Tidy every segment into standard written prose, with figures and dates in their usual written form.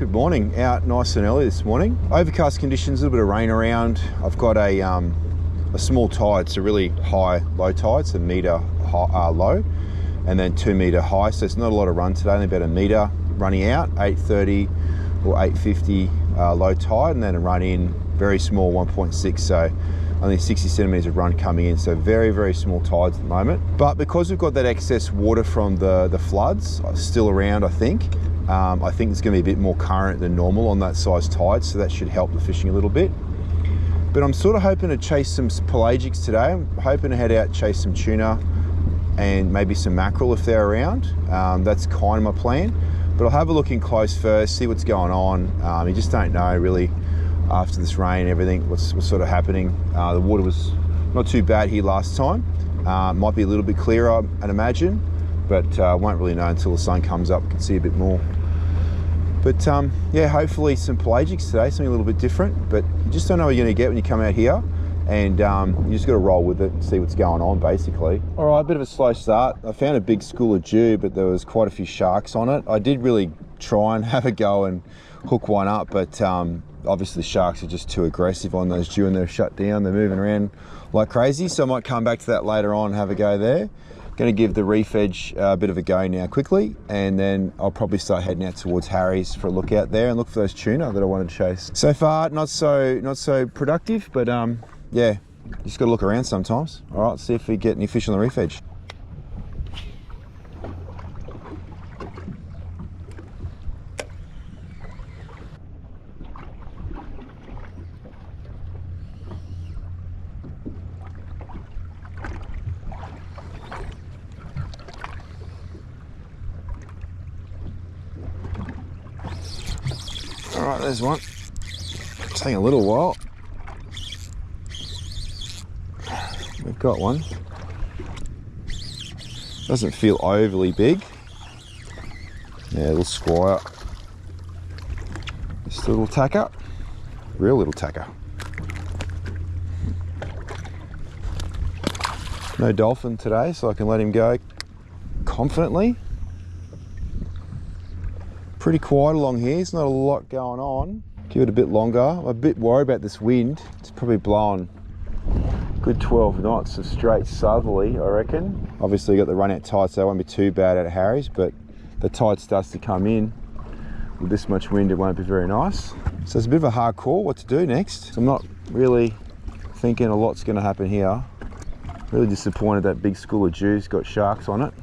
Good morning. Out nice and early this morning. Overcast conditions, a little bit of rain around. I've got a small tide. It's a really high low tide. It's a metre low and then 2 metre high. So it's not a lot of run today, only about a metre running out, 8:30 or 8:50 low tide, and then a run in very small 1.6. So only 60 centimetres of run coming in, so very, very small tides at the moment. But because we've got that excess water from the floods still around, I think there's going to be a bit more current than normal on that size tide, so that should help the fishing a little bit. But I'm sort of hoping to chase some pelagics today. I'm hoping to head out, chase some tuna and maybe some mackerel if they're around. That's kind of my plan. But I'll have a look in close first, see what's going on. You just don't know really after this rain and everything what's sort of happening. The water was not too bad here last time. Might be a little bit clearer, I'd imagine, but won't really know until the sun comes up. Can see a bit more. But yeah, hopefully some pelagics today, something a little bit different. But you just don't know what you're going to get when you come out here, and you just got to roll with it and see what's going on, basically. All right, a bit of a slow start. I found a big school of dew, but there was quite a few sharks on it. I did really try and have a go and hook one up, but obviously the sharks are just too aggressive on those dew and they're shut down. They're moving around like crazy, so I might come back to that later on and have a go there. Going to give the reef edge a bit of a go now quickly, and then I'll probably start heading out towards Harry's for a look out there and look for those tuna that I wanted to chase. So far, not so productive, but yeah, just got to look around sometimes. All right, let's see if we get any fish on the reef edge. All right, there's one. It's taking a little while. We've got one. Doesn't feel overly big. Yeah, a little squire. Just a little tacker. Real little tacker. No dolphin today, so I can let him go confidently. Pretty quiet along here, there's not a lot going on. Give it a bit longer. I'm a bit worried about this wind. It's probably blowing a good 12 knots of straight southerly, I reckon. Obviously you got the run out tide, so it won't be too bad out of Harry's, but the tide starts to come in. With this much wind, it won't be very nice. So it's a bit of a hard call what to do next. So I'm not really thinking a lot's gonna happen here. Really disappointed that big school of dew's got sharks on it.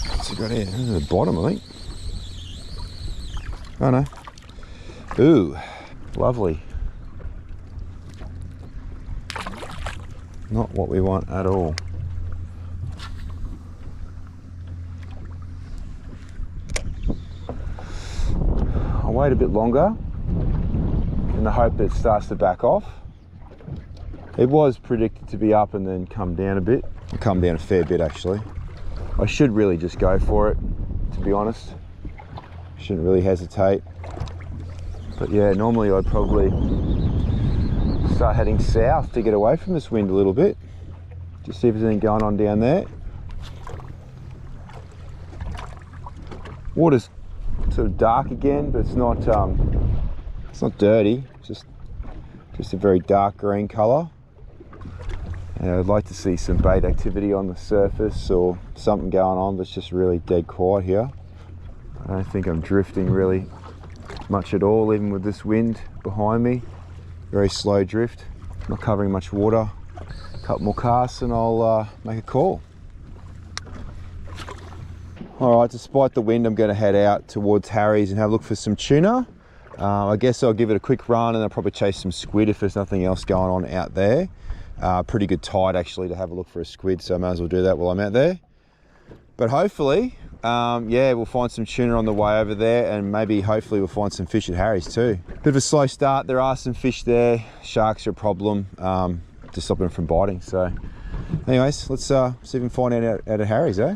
What's it got here? This is the bottom, I think. Oh no. Ooh, lovely. Not what we want at all. I'll wait a bit longer in the hope that it starts to back off. It was predicted to be up and then come down a bit. It'll come down a fair bit actually. I should really just go for it, to be honest. Shouldn't really hesitate. But yeah, normally I'd probably start heading south to get away from this wind a little bit. Just see if there's anything going on down there. Water's sort of dark again, but it's not dirty. It's just a very dark green colour. And I'd like to see some bait activity on the surface or something going on, but it's just really dead quiet here. I don't think I'm drifting really much at all, even with this wind behind me. Very slow drift, not covering much water. A couple more casts and I'll make a call. All right, despite the wind, I'm going to head out towards Harry's and have a look for some tuna. I guess I'll give it a quick run and I'll probably chase some squid if there's nothing else going on out there. Pretty good tide actually to have a look for a squid, so I may as well do that while I'm out there. But hopefully, yeah, we'll find some tuna on the way over there, and maybe hopefully we'll find some fish at Harry's too. Bit of a slow start, there are some fish there. Sharks are a problem to stop them from biting. So anyways, let's see if we can find out at Harry's, eh?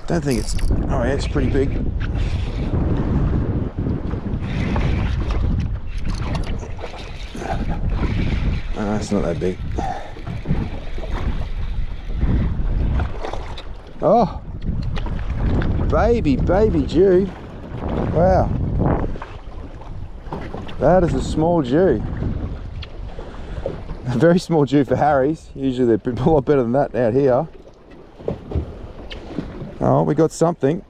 Don't think it's, oh yeah, it's pretty big. Oh, it's not that big. Oh, baby Jew. Wow. That is a small Jew. A very small Jew for Harry's. Usually they're a lot better than that out here. Oh, we got something.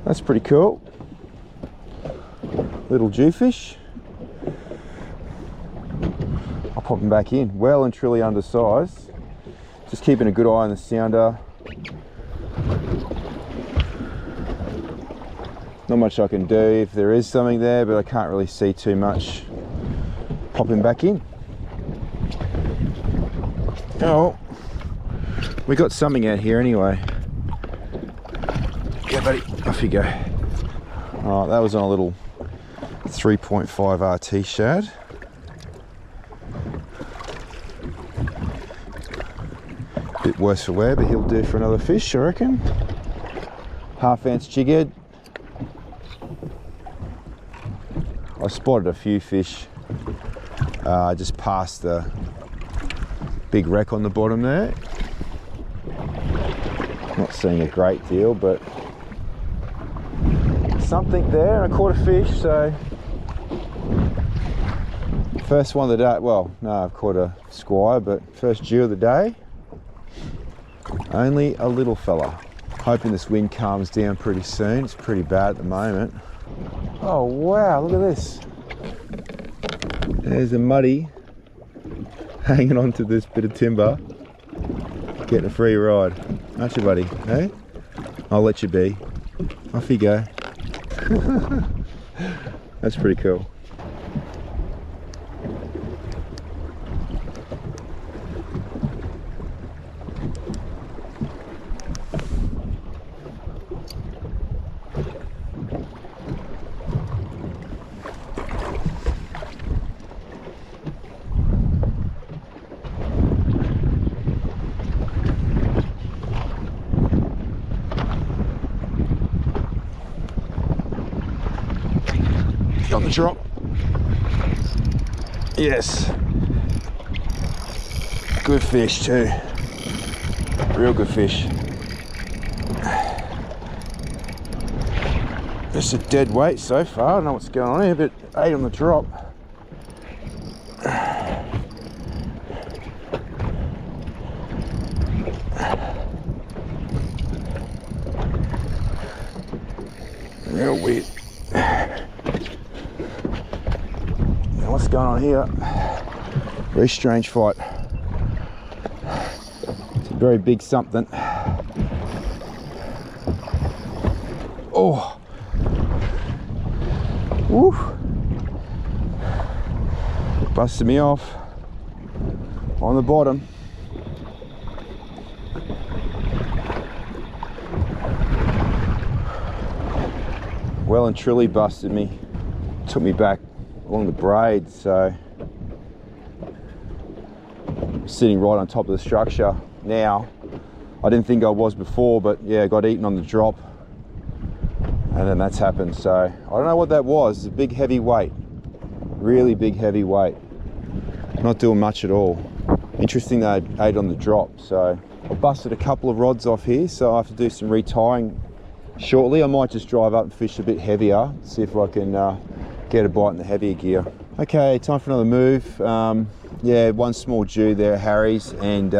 That's pretty cool. Little jewfish. I'll pop him back in. Well and truly undersized. Just keeping a good eye on the sounder. Not much I can do if there is something there, but I can't really see too much. Pop him back in. Oh, we got something out here anyway. Yeah, buddy, off you go. Oh, that was on a little 3.5 RT shad. Bit worse for wear, but he'll do for another fish, I reckon. Half-ounce jighead. I spotted a few fish just past the big wreck on the bottom there. Not seeing a great deal, but something there. I caught a fish, so first one of the day. Well, no, I've caught a squire, but first Jew of the day. Only a little fella. Hoping this wind calms down pretty soon. It's pretty bad at the moment. Oh wow, look at this. There's a muddy hanging on to this bit of timber, getting a free ride. Aren't you, buddy? Hey? I'll let you be. Off you go. That's pretty cool. On the drop. Yes. Good fish too. Real good fish. Just a dead weight so far. I don't know what's going on here, but 8 on the drop. Real weird. What's going on here? Very strange fight. It's a very big something. Oh. Woo. Busted me off on the bottom. Well and truly busted me. Took me back along the braid, so I'm sitting right on top of the structure now. I didn't think I was before, but yeah, I got eaten on the drop, and then that's happened. So I don't know what that was. It's a big heavy weight, really big heavy weight, not doing much at all. Interesting that I ate on the drop. So I busted a couple of rods off here, so I have to do some retying shortly. I might just drive up and fish a bit heavier, see if I can get a bite in the heavier gear. Okay, time for another move. Yeah, one small Jew there, Harry's, and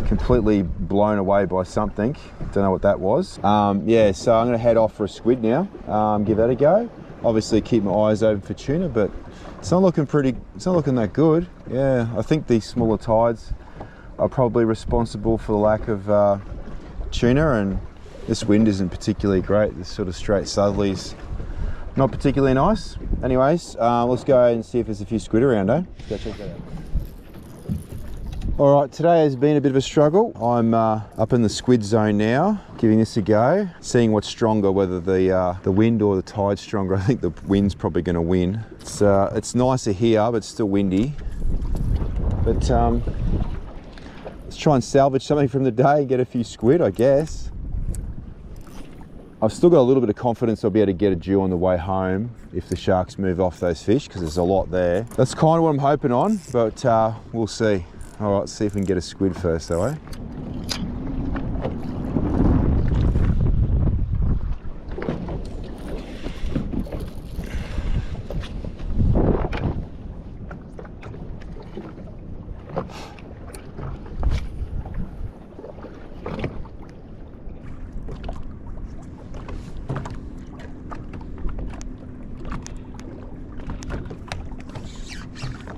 completely blown away by something. Don't know what that was. Yeah, so I'm gonna head off for a squid now. Give that a go. Obviously keep my eyes open for tuna, but it's not looking that good. Yeah, I think these smaller tides are probably responsible for the lack of tuna, and this wind isn't particularly great. This sort of straight southerlies not particularly nice. Anyways, let's go and see if there's a few squid around, eh? Let's go check that out. All right, today has been a bit of a struggle. I'm up in the squid zone now. giving this a go, seeing what's stronger, whether the wind or the tide's stronger. I think the wind's probably going to win. It's nicer here, but it's still windy. But let's try and salvage something from the day, get a few squid, I guess. I've still got a little bit of confidence I'll be able to get a dew on the way home if the sharks move off those fish, because there's a lot there. That's kind of what I'm hoping on, but we'll see. All right, let's see if we can get a squid first though, eh?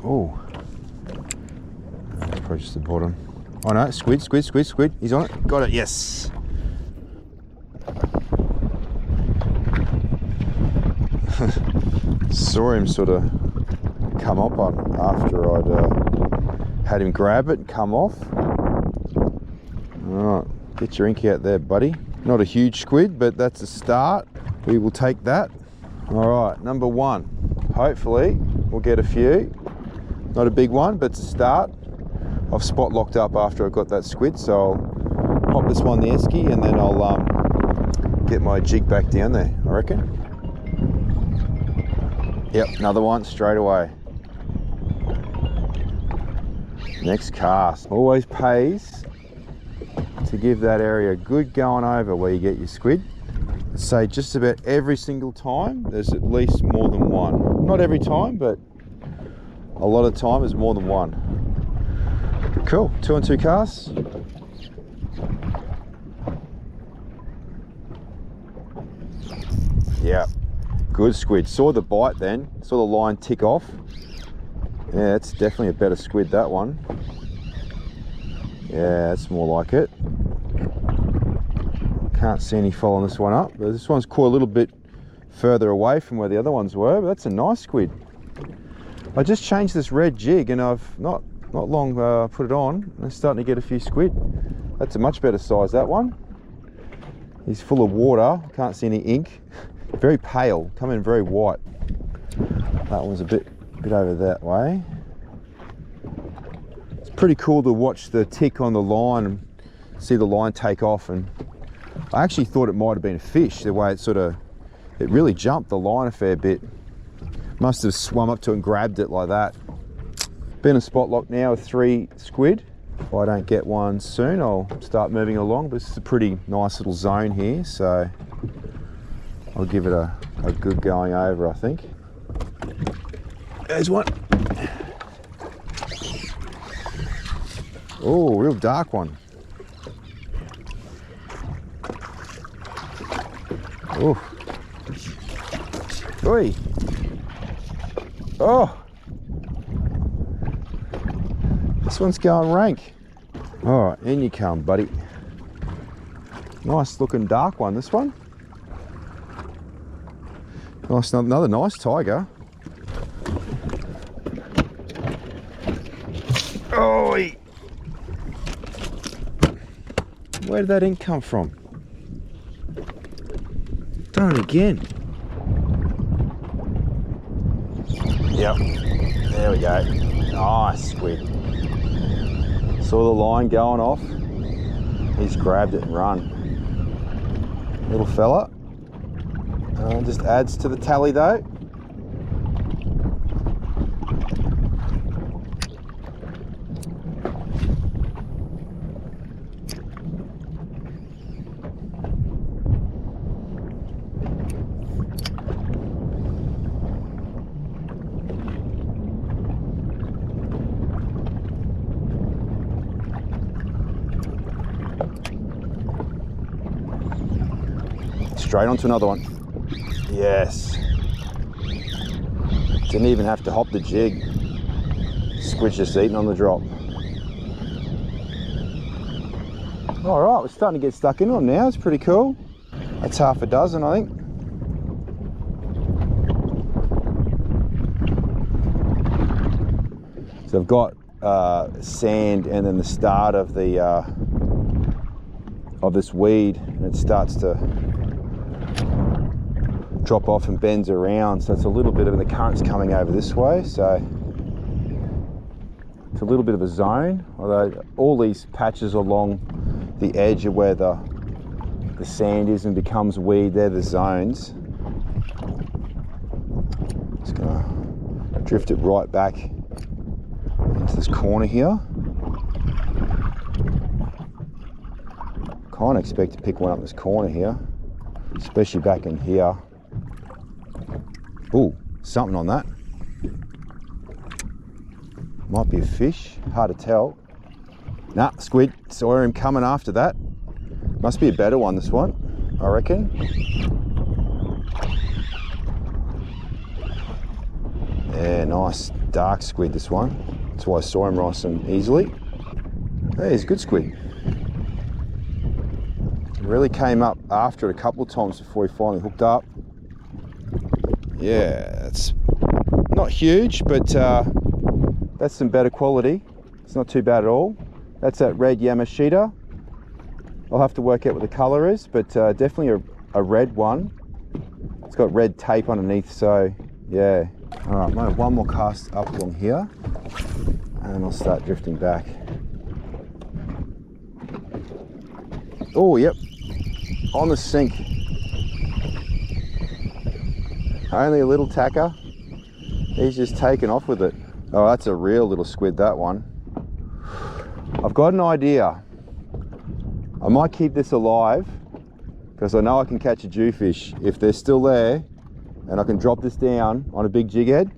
Oh, probably just the bottom. Oh no, squid. He's on it. Got it, yes. Saw him sort of come up on after I'd had him grab it and come off. All right, get your ink out there, buddy. Not a huge squid, but that's a start. We will take that. All right, number one. Hopefully we'll get a few. Not a big one, but it's a start. I've spot locked up after I got that squid, so I'll pop this one in the esky and then I'll get my jig back down there, I reckon. Yep, another one straight away. Next cast. Always pays to give that area a good going over where you get your squid. I'd say just about every single time there's at least more than one. Not every time, but a lot of time is more than one. Cool, 2 and 2 casts. Yeah, good squid. Saw the bite then, saw the line tick off. Yeah, it's definitely a better squid, that one. Yeah, that's more like it. Can't see any following this one up, but this one's caught a little bit further away from where the other ones were, but that's a nice squid. I just changed this red jig and I've not long put it on and I'm starting to get a few squid. That's a much better size, that one. He's full of water, can't see any ink. Very pale, coming very white. That one's a bit over that way. It's pretty cool to watch the tick on the line and see the line take off, and I actually thought it might have been a fish, the way it really jumped the line a fair bit. Must have swum up to it and grabbed it like that. Been a spot lock now with 3 squid. If I don't get one soon, I'll start moving along, but it's a pretty nice little zone here, so I'll give it a good going over, I think. There's one. Oh, real dark one. Oh. Oi. Oh. This one's going rank. All right, in you come, buddy. Nice looking dark one, this one. Nice, another nice tiger. Oh, where did that ink come from? Done it again. Yep, there we go. Nice squid. Saw the line going off. He's grabbed it and run. Little fella. Just adds to the tally though. Straight onto another one. Yes. Didn't even have to hop the jig. Squid's just eating on the drop. All right, we're starting to get stuck in on now. It's pretty cool. That's half a dozen, I think. So I've got sand and then the start of the of this weed, and it starts to drop off and bends around. So it's a little bit of the current's coming over this way, so it's a little bit of a zone, although all these patches along the edge of where the sand is and becomes weed, they're the zones. Just gonna drift it right back into this corner here. Kind of expect to pick one up in this corner here, especially back in here. Ooh, something on that. Might be a fish, hard to tell. Nah, squid. Saw him coming after that. Must be a better one, this one, I reckon. Yeah, nice dark squid, this one. That's why I saw him nice and easily. Hey, he's a good squid. He really came up after it a couple of times before he finally hooked up. Yeah, it's not huge, but that's some better quality. It's not too bad at all. That's that red Yamashita. I'll have to work out what the color is, but definitely a red one. It's got red tape underneath, so yeah. All right, I'm gonna have one more cast up along here, and then I'll start drifting back. Oh, yep, on the sink. Only a little tacker. He's just taken off with it. Oh, that's a real little squid, that one. I've got an idea. I might keep this alive because I know I can catch a jewfish. If they're still there and I can drop this down on a big jig head,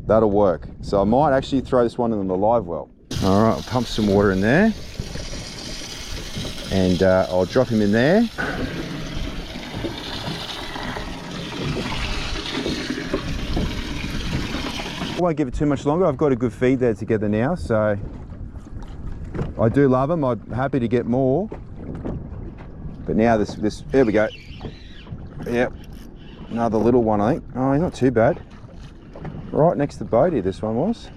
that'll work. So I might actually throw this one in the live well. All right, I'll pump some water in there and I'll drop him in there. I won't give it too much longer. I've got a good feed there together now, so I do love them. I'm happy to get more. But now this, there we go. Yep, another little one, I think. Oh, he's not too bad. Right next to the boat here, this one was.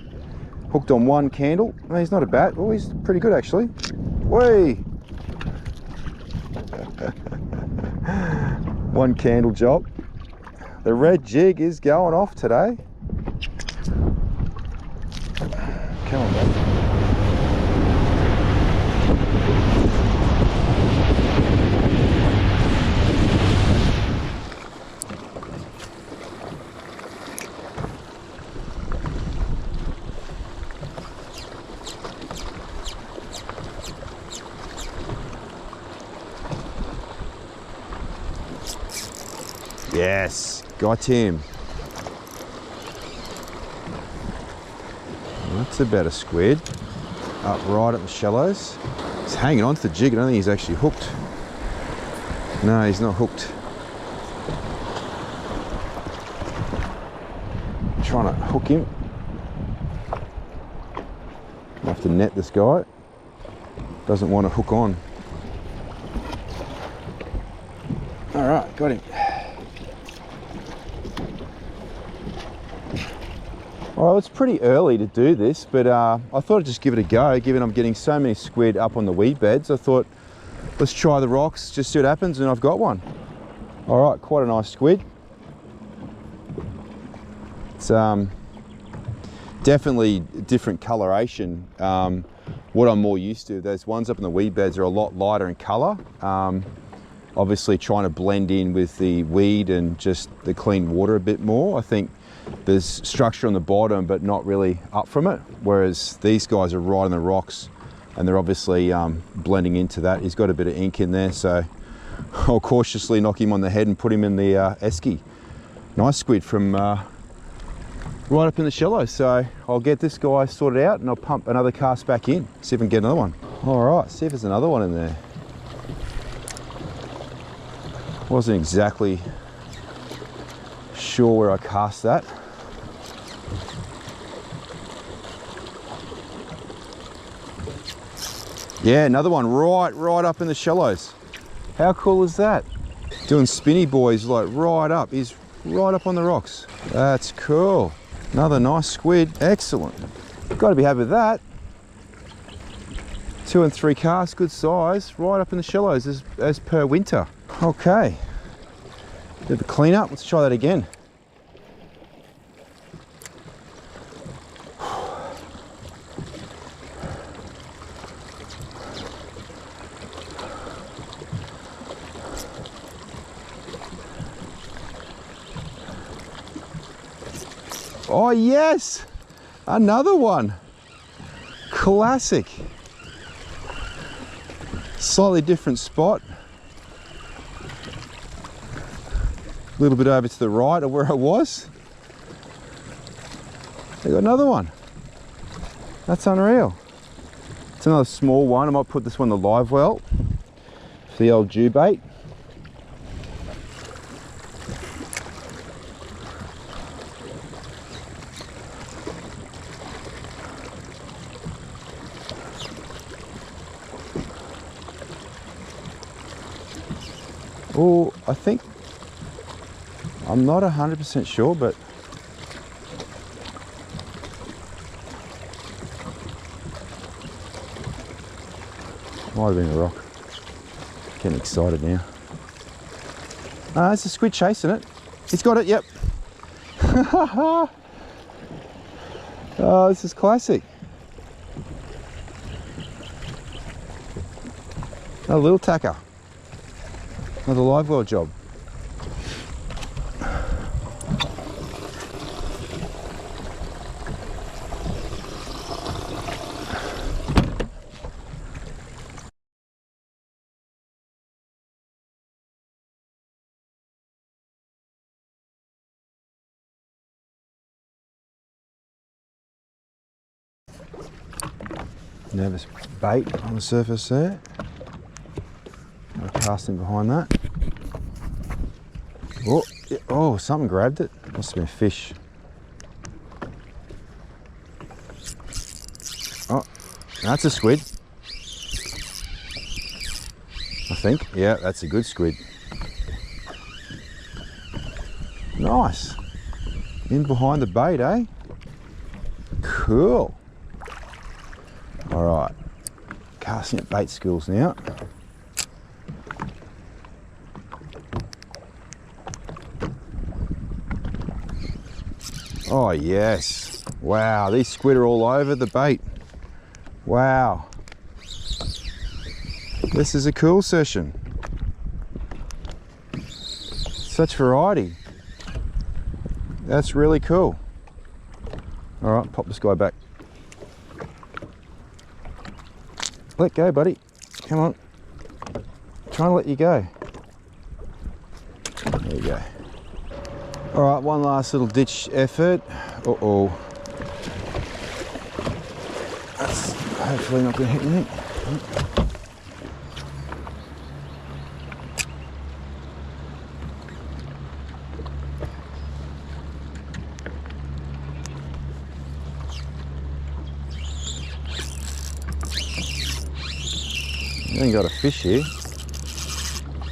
Hooked on one candle. Oh, he's not a bat. Oh, he's pretty good actually. Whee! One candle job. The red jig is going off today. Come on, mate. Yes, got him. That's about a squid. Up right at the shallows. He's hanging on to the jig. I don't think he's actually hooked. No, he's not hooked. I'm trying to hook him. I have to net this guy. Doesn't want to hook on. All right, got him. Well, it's pretty early to do this, but I thought I'd just give it a go, given I'm getting so many squid up on the weed beds. I thought, let's try the rocks, just see what happens, and I've got one. All right, quite a nice squid. It's definitely different coloration. What I'm more used to, those ones up in the weed beds are a lot lighter in color. Obviously trying to blend in with the weed and just the clean water a bit more. I think there's structure on the bottom, but not really up from it. Whereas these guys are right on the rocks and they're obviously blending into that. He's got a bit of ink in there, so I'll cautiously knock him on the head and put him in the esky. Nice squid from right up in the shallow. So I'll get this guy sorted out and I'll pump another cast back in, see if I can get another one. All right, see if there's another one in there. Wasn't exactly sure where I cast that. Yeah, another one right up in the shallows. How cool is that? Doing spinny boys like right up. He's right up on the rocks. That's cool. Another nice squid. Excellent. Got to be happy with that. 2 and 3 casts, good size, right up in the shallows as per winter. Okay, bit of a clean up. Let's try that again. Oh yes, another one. Classic. Slightly different spot. A little bit over to the right of where I was. I got another one. That's unreal. It's another small one. I might put this one in the live well for the old Jew bait. Oh, I think, I'm not 100% sure, but might have been a rock. Getting excited now. It's a squid chasing it. He's got it, yep. Oh, this is classic. A little tacker. Another live well job. Nervous bait on the surface there. I'm casting behind that. Oh, oh, something grabbed it. Must have been a fish. Oh, that's a squid. I think. Yeah, that's a good squid. Nice. In behind the bait, eh? Cool. All right. Casting at bait skills now. Oh yes, wow, these squid are all over the bait. Wow, this is a cool session. Such variety. That's really cool. All right, pop this guy back. Let go, buddy. Come on. Trying to let you go. There you go. All right, one last little ditch effort. Uh-oh. That's hopefully not going to hit anything. I ain't got a fish here.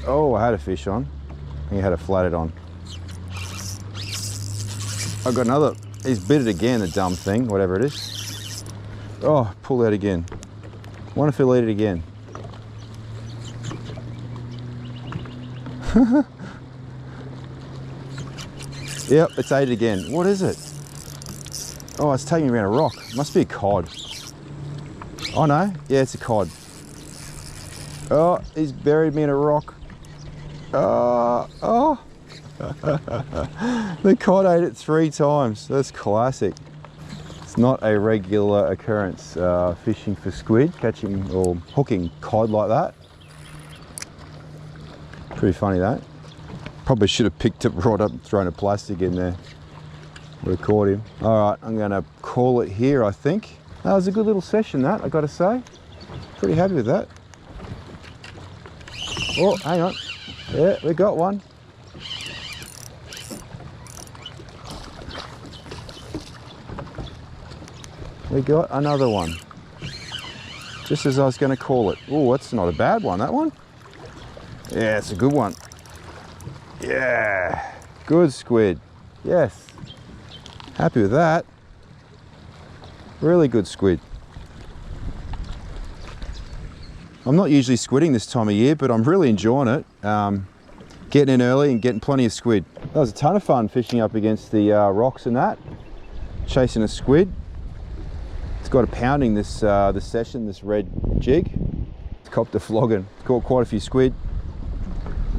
Oh, I had a fish on. I think I had it flatted on. I've got another. He's bit it again, the dumb thing, whatever it is. Oh, pull out again. Wonder if he'll eat it again. Yep, it's ate it again. What is it? Oh, it's taking me around a rock. It must be a cod. Oh no, yeah, it's a cod. Oh, he's buried me in a rock. Oh. The cod ate it 3 times. That's classic. It's not a regular occurrence fishing for squid, catching or hooking cod like that. Pretty funny that. Probably should have picked it right up and thrown a plastic in there. Would have caught him. All right, I'm gonna call it here, I think. That was a good little session, that, I gotta say. Pretty happy with that. Oh, hang on. Yeah, we got one. We got another one. Just as I was going to call it. Oh, that's not a bad one, that one. Yeah, it's a good one. Yeah, good squid. Yes. Happy with that. Really good squid. I'm not usually squidding this time of year, but I'm really enjoying it. Getting in early and getting plenty of squid. That was a ton of fun fishing up against the rocks and that. Chasing a squid. It's got a pounding this session, this red jig. It's copped a flogging. It's caught quite a few squid.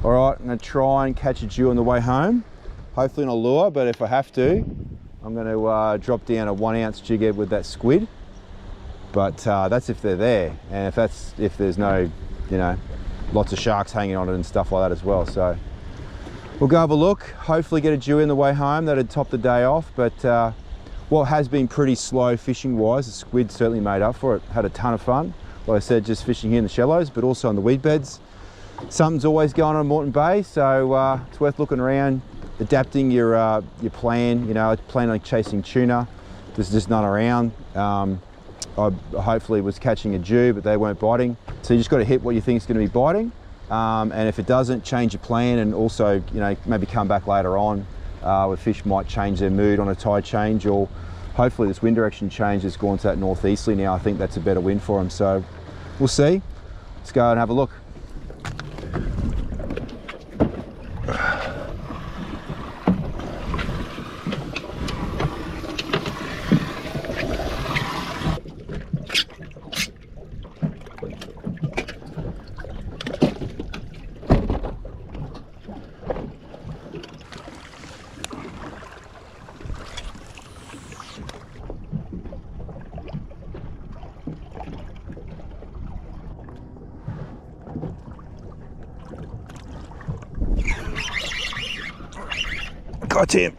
All right, I'm gonna try and catch a Jew on the way home. Hopefully on a lure, but if I have to, I'm gonna drop down a 1 ounce jig head with that squid. But that's if they're there, and if there's no, you know, lots of sharks hanging on it and stuff like that as well. So we'll go have a look, hopefully get a Jew in the way home. That'd top the day off. But what has been pretty slow fishing wise, the squid certainly made up for it. Had a ton of fun, like I said, just fishing here in the shallows, but also on the weed beds. Something's always going on Moreton Bay, so it's worth looking around, adapting your plan. You know, I plan on chasing tuna. There's just none around. I hopefully was catching a Jew, but they weren't biting. So you just got to hit what you think is going to be biting. And if it doesn't, change your plan, and also, you know, maybe come back later on where fish might change their mood on a tide change, or hopefully this wind direction change has gone to that northeasterly now. I think that's a better wind for them. So we'll see. Let's go and have a look. Got him.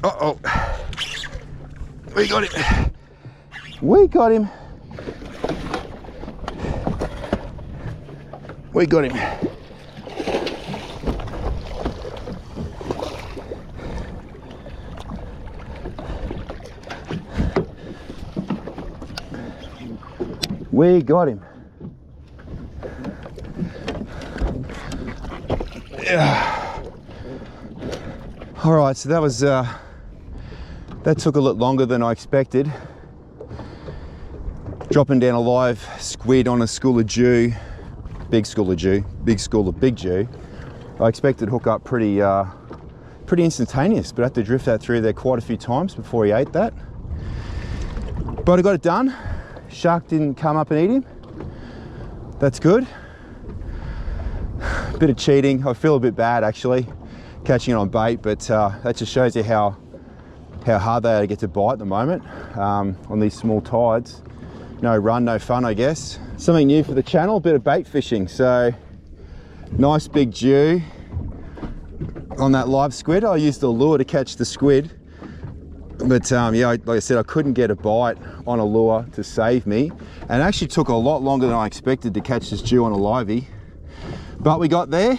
Uh-oh. We got him. We got him. We got him. We got him. Yeah. All right, so that was that took a lot longer than I expected. Dropping down a live squid on a school of Jew. Big school of Jew, big school of big Jew. I expected to hook up pretty instantaneous, but I had to drift that through there quite a few times before he ate that. But I got it done. Shark didn't come up and eat him. That's good. Bit of cheating. I feel a bit bad actually, catching it on bait, but that just shows you how hard they are to get to bite at the moment on these small tides. No run, no fun, I guess. Something new for the channel, a bit of bait fishing. So nice big Jew on that live squid. I used the lure to catch the squid, but yeah, like I said, I couldn't get a bite on a lure to save me, and it actually took a lot longer than I expected to catch this Jew on a livey. But we got there.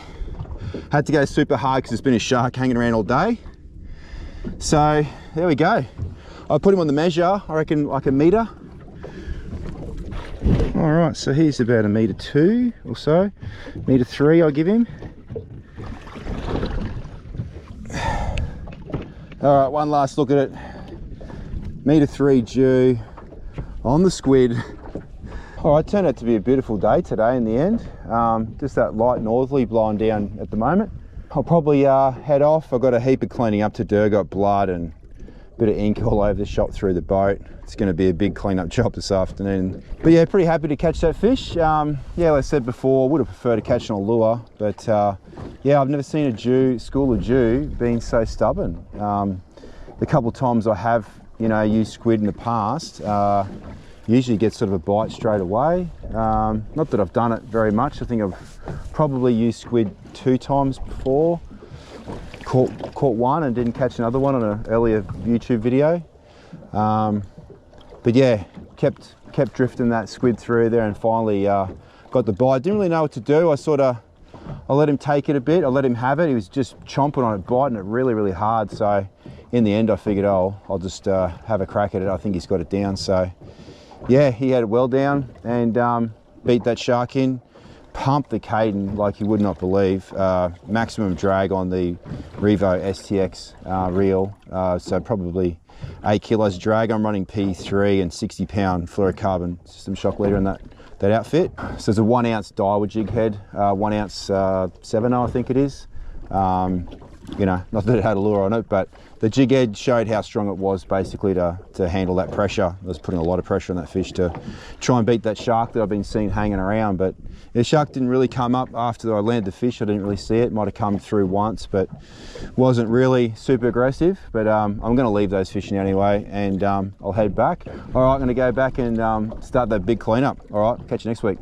Had to go super hard because there's been a shark hanging around all day. So there we go. I put him on the measure, I reckon like a metre. All right, so he's about 1.2 meters or so. 1.3 meters I'll give him. All right, one last look at it. 1.3 meters Jew on the squid. All right, turned out to be a beautiful day today in the end. Just that light northerly blowing down at the moment. I'll probably head off. I've got a heap of cleaning up to do. Got blood and a bit of ink all over the shop through the boat. It's going to be a big cleanup job this afternoon. But yeah, pretty happy to catch that fish. Yeah, like I said before, I would have preferred to catch on a lure, but yeah, I've never seen a Jew, school of Jew being so stubborn. The couple of times I have, you know, used squid in the past, usually get sort of a bite straight away. Not that I've done it very much. I think I've probably used squid 2 times before. Caught one and didn't catch another one on an earlier YouTube video. But yeah, kept drifting that squid through there and finally got the bite. Didn't really know what to do. I let him take it a bit. I let him have it. He was just chomping on it, biting it really, really hard. So in the end I figured, oh, I'll just have a crack at it. I think he's got it down. So yeah, he had it well down, and beat that shark in, pumped the Caden like you would not believe. Maximum drag on the Revo STX reel, so probably 8 kilos drag. I'm running P3 and 60-pound fluorocarbon system shock leader in that outfit. So it's a 1 ounce Daiwa jig head, 1 ounce 7.0 I think it is. You know, not that it had a lure on it, but the jig head showed how strong it was basically to handle that pressure. I was putting a lot of pressure on that fish to try and beat that shark that I've been seeing hanging around. But the shark didn't really come up after I landed the fish. I didn't really see it. Might have come through once, but wasn't really super aggressive. But I'm going to leave those fish now anyway, and I'll head back. All right, I'm going to go back and start that big cleanup. All right, catch you next week.